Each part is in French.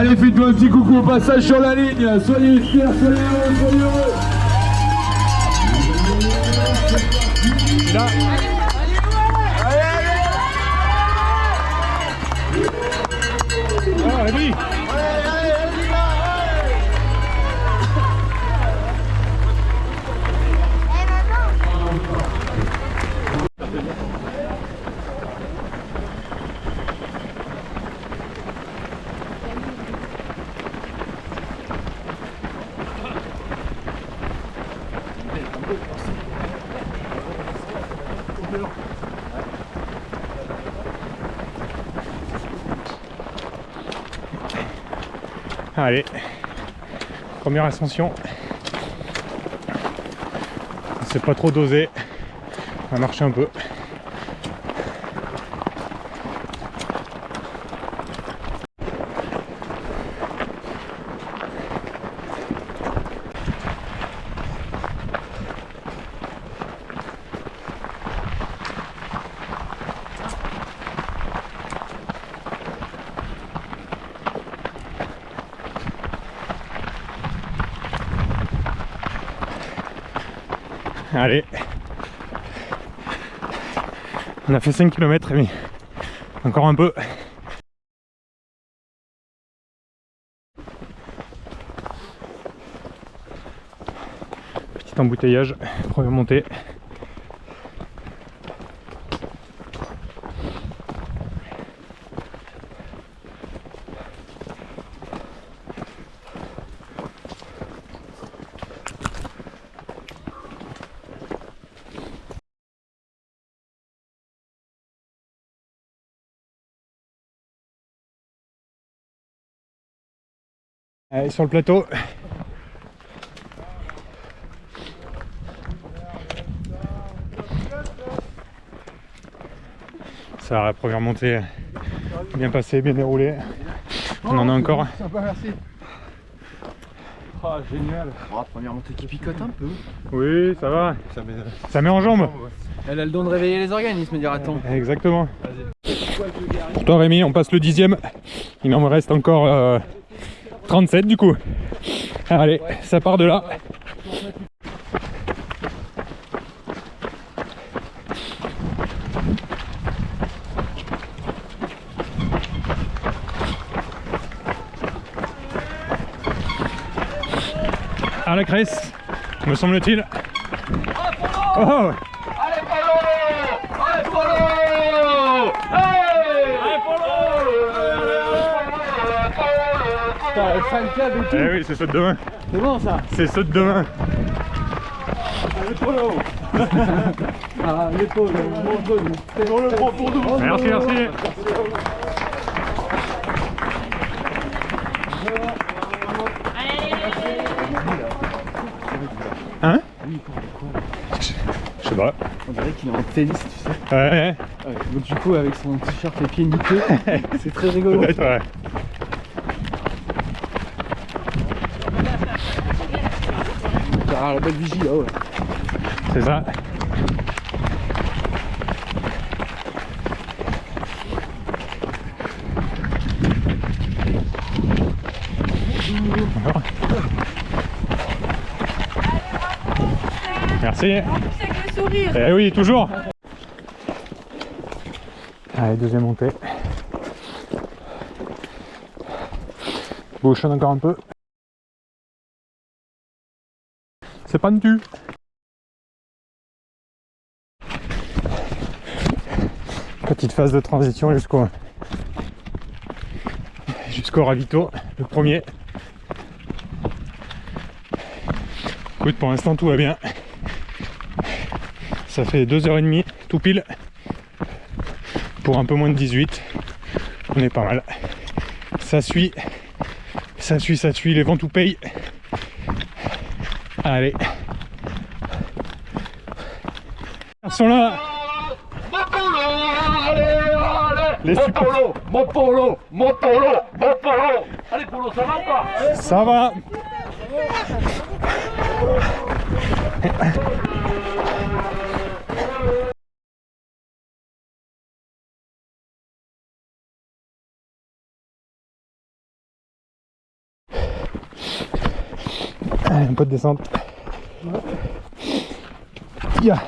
Allez, faites-moi un petit coucou au passage sur la ligne. Soyez fiers, soyez heureux, soyez heureux. Là. Ah, allez-y. Allez, première ascension. C'est pas trop dosé, on va marcher un peu. Allez, on a fait 5 km mais encore un peu. Petit embouteillage, première montée. Allez, sur le plateau. Ça va, la première montée bien passée, bien déroulée. On en a encore. Sympa, merci. Ah, génial. Oh, première montée qui picote un peu. Oui, ça va. Ça met en jambe. Elle a le don de réveiller les organismes, dira-t-on. Exactement. Pour toi Rémi, on passe le 10e. Il en me reste encore 37 du coup. Allez, ça part de là. À la Cresse, me semble-t-il. Oh! Allez, Polo! Allez, Polo! Allez, Polo! Putain, le fan club et tout. Eh oui, c'est ceux de demain. C'est bon ça. C'est ceux de demain. Allez, Polo. Ah, l'épaule, mon genou. On le prend pour nous. Merci, merci. Hein? Je sais pas. On dirait qu'il est en tennis, tu sais. Ouais, Donc, du coup, avec son t-shirt les pieds niqués, c'est très rigolo. peut-être, ouais. Ah, la belle vigie là, ouais. C'est ça. Merci. Avec le sourire. Eh oui, toujours. Allez, deuxième montée. Bouchonne encore un peu. C'est pas du. Petite phase de transition jusqu'au ravito, le premier. Écoute, pour l'instant tout va bien. Ça fait 2h30 tout pile. Pour un peu moins de 18. On est pas mal. Ça suit. Ça suit, ça suit. Les vents tout payent. Allez. Ils sont là. Les Mon super... Polo! Mon Polo! Mon Polo! Mon Polo! Allez, Polo, ça va ou pas? Ça va. Allez, un peu de descente. Yeah.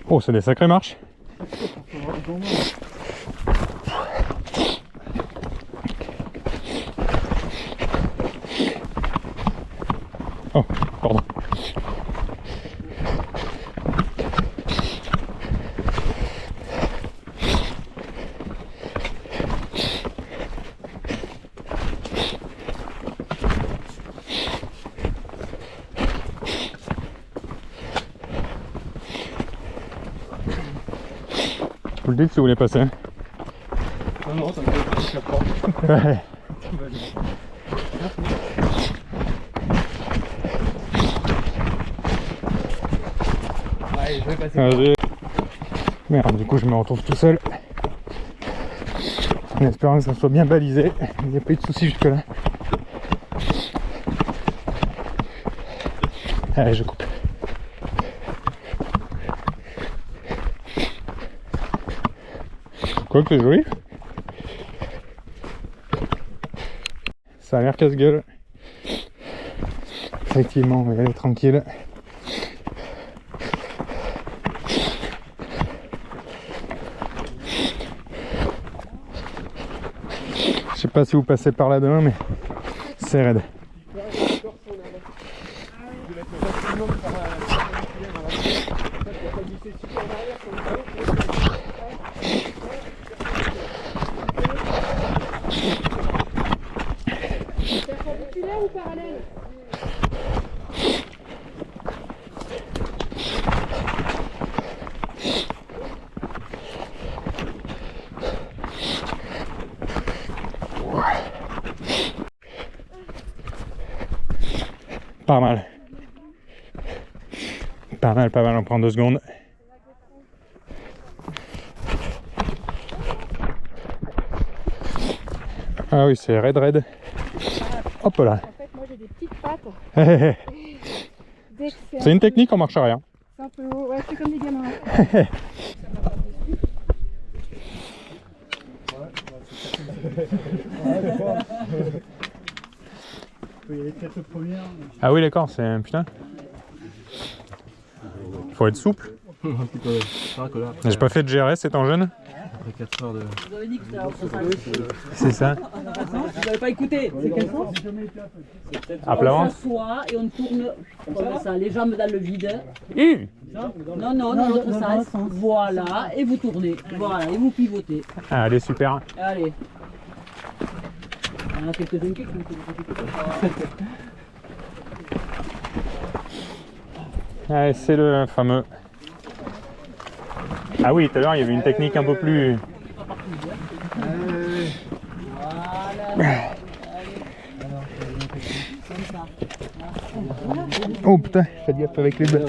Oh, c'est des sacrées marches. Oh, pardon. Vous le dites si vous voulez passer. Non, non, t'inquiète, je comprends. Ouais. Allez, je vais passer. Vas-y. Merde, du coup je me retrouve tout seul. En espérant que ça soit bien balisé. Il n'y a pas eu de soucis jusque là. Allez, je coupe. Quoi que c'est joli. Ça a l'air casse-gueule. Effectivement, on va y aller tranquille. Je sais pas si vous passez par là demain, mais c'est raide. Perpendiculaire ou parallèle? Pas mal. Pas mal, pas mal. On prend 2 secondes. Ah oui, c'est raide. Hop là. En fait, moi j'ai des petites pattes. Dès que C'est une technique en marche arrière. C'est un peu haut, ouais, c'est comme des gamins. Ah oui, d'accord, c'est putain. Faut être souple. Un petit peu. C'est vrai que là, J'ai pas fait de GRS étant jeune. après 4 heures de. Vous avez dit que c'était à entre 5. C'est ça. Vous n'avez pas écouté. C'est quel sens? À On plat ventre. s'assoit et on tourne comme ça, les jambes dans le vide. Non, non, dans l'autre sens. Voilà, et vous tournez. Voilà, et vous pivotez. Ah, allez, super. Allez. Il y en a quelques-uns qui font. Allez, c'est le fameux. Ah oui, tout à l'heure, il y avait une technique un peu plus. Oh putain, faites gaffe avec les bœufs.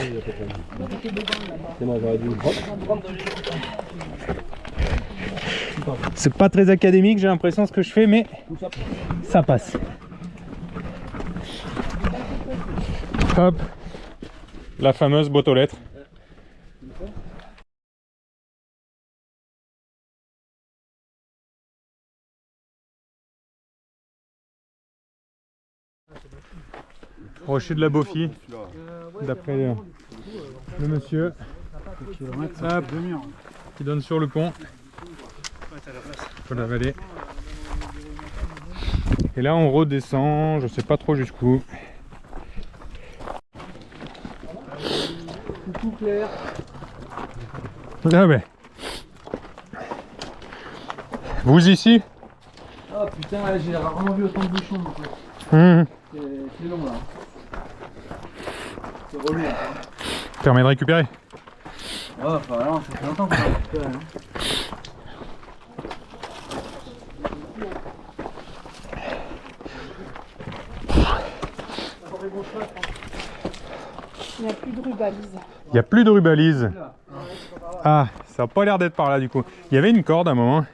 C'est pas très académique, j'ai l'impression, ce que je fais, mais ça passe. Hop, la fameuse boîte aux lettres. Rocher de la Beaufie, d'après le monsieur. Hop, qui donne sur le pont. Faut l'avaler. Et là on redescend, je sais pas trop jusqu'où. Coucou Claire. Ah ouais. Vous ici? Ah putain, j'ai rarement vu autant de bouchons. C'est long là. C'est relou là. Permet de récupérer. Ouais, enfin non, ça fait longtemps qu'on a récupéré. Hein. Il n'y a plus de rubalise. Il n'y a plus de rubalise. Ah, ça n'a pas l'air d'être par là du coup. Il y avait une corde à un moment.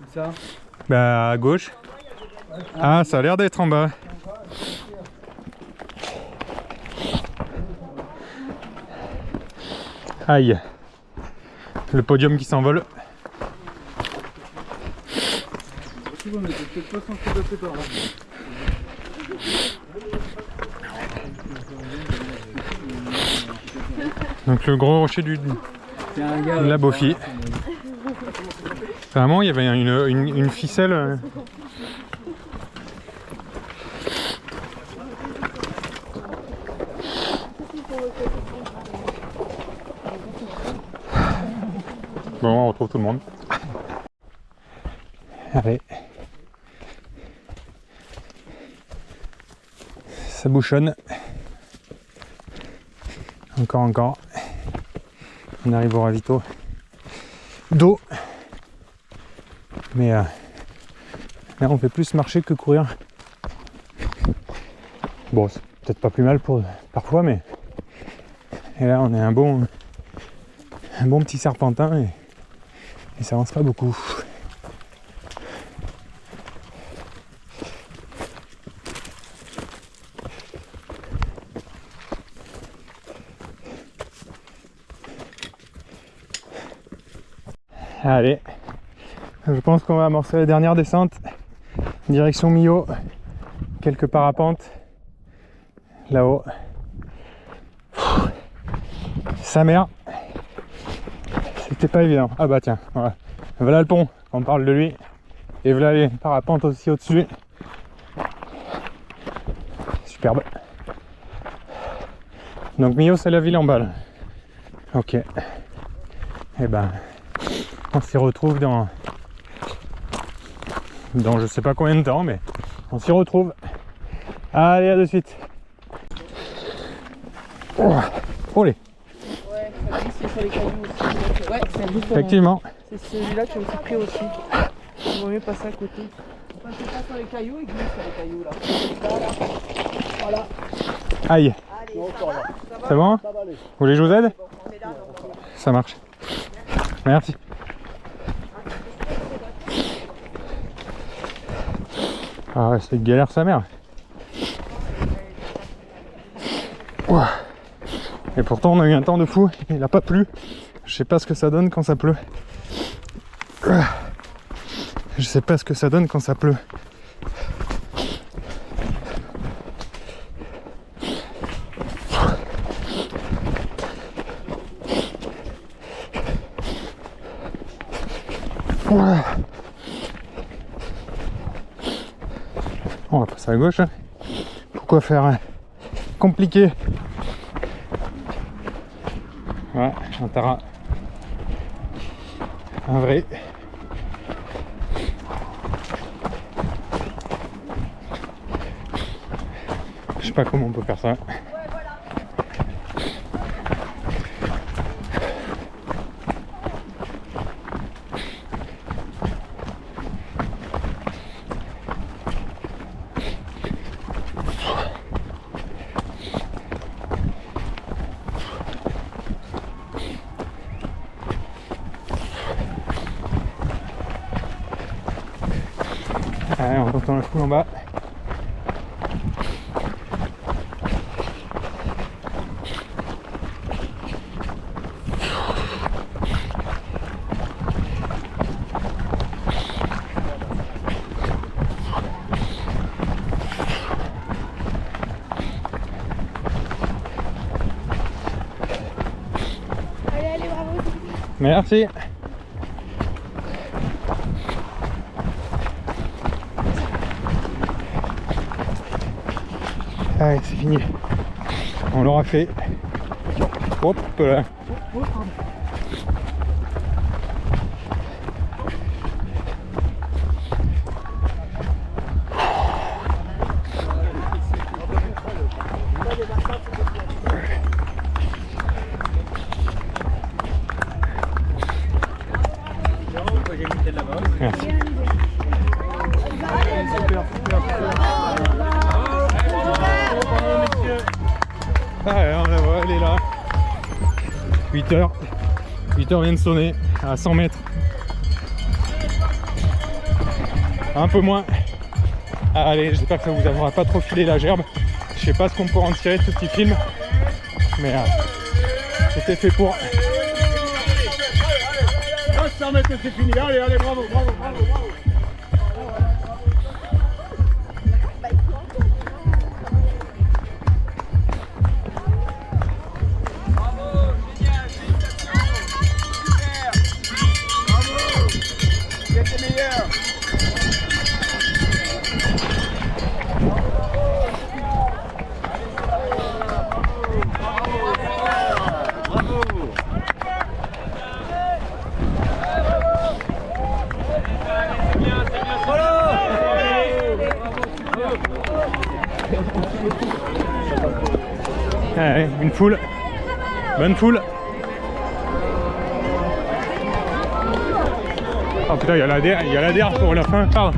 C'est ça. Bah à gauche. Ah, ça a l'air d'être en bas. Aïe. Le podium qui s'envole. Tu vois, mais t'es peut-être pas censé passer par là. Donc le gros rocher de la Bofi. Vraiment, il y avait une ficelle. Bon, on retrouve tout le monde. Allez. Ça bouchonne. Encore. On arrive au ravito d'eau. Mais là, on fait plus marcher que courir. Bon, c'est peut-être pas plus mal parfois, mais... Et là, on est un bon petit serpentin et ça avance pas beaucoup. Allez, je pense qu'on va amorcer la dernière descente, direction Millau, quelques parapentes, là-haut. Sa mère, c'était pas évident. Ah bah tiens, voilà le pont, on parle de lui, et voilà les parapentes aussi au-dessus. Superbe. Donc Millau, c'est la ville en bas là. Ok. Et ben... on s'y retrouve dans je sais pas combien de temps, mais on s'y retrouve. Allez, à de suite. Oh les. Ouais, c'est sur les cailloux aussi. Ouais, c'est un Effectivement. C'est celui-là qui est aussi pris aussi. Il vaut mieux passer à côté. Passez pas sur les cailloux et glisse sur les cailloux là. Voilà. Aïe. C'est bon? Vous voulez que je vous aide? Ça marche. Merci. Ah ouais, c'est galère sa mère. Ouah. Et pourtant on a eu un temps de fou, il n'a pas plu. Je sais pas ce que ça donne quand ça pleut. Je sais pas ce que ça donne quand ça pleut. On va passer à gauche. Pourquoi faire compliqué? Ouais, un Tara. Un vrai. Je sais pas comment on peut faire ça. Allez, on entend la foule en bas. Allez, bravo. Merci. Allez, c'est fini. On l'aura fait. Hop là. Merci. Ah ouais, on la voit, elle est là. 8h. 8h vient de sonner à 100 mètres. Un peu moins. Ah, allez, j'espère que ça vous aura pas trop filé la gerbe. Je sais pas ce qu'on pourra en tirer de ce petit film. Mais c'était fait pour. 100 mètres, c'est fini. Allez, allez, bravo, bravo, bravo, bravo. Ouais, une foule. Bonne foule. Oh putain, il y a la DER pour la fin. Pardon.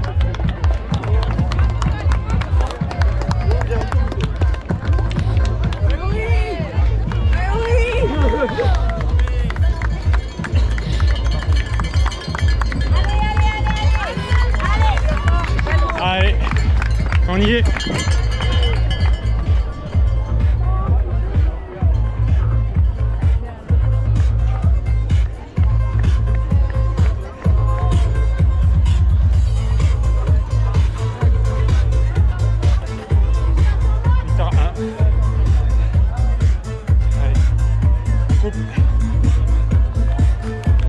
Allez, on y est. Allez, coupe.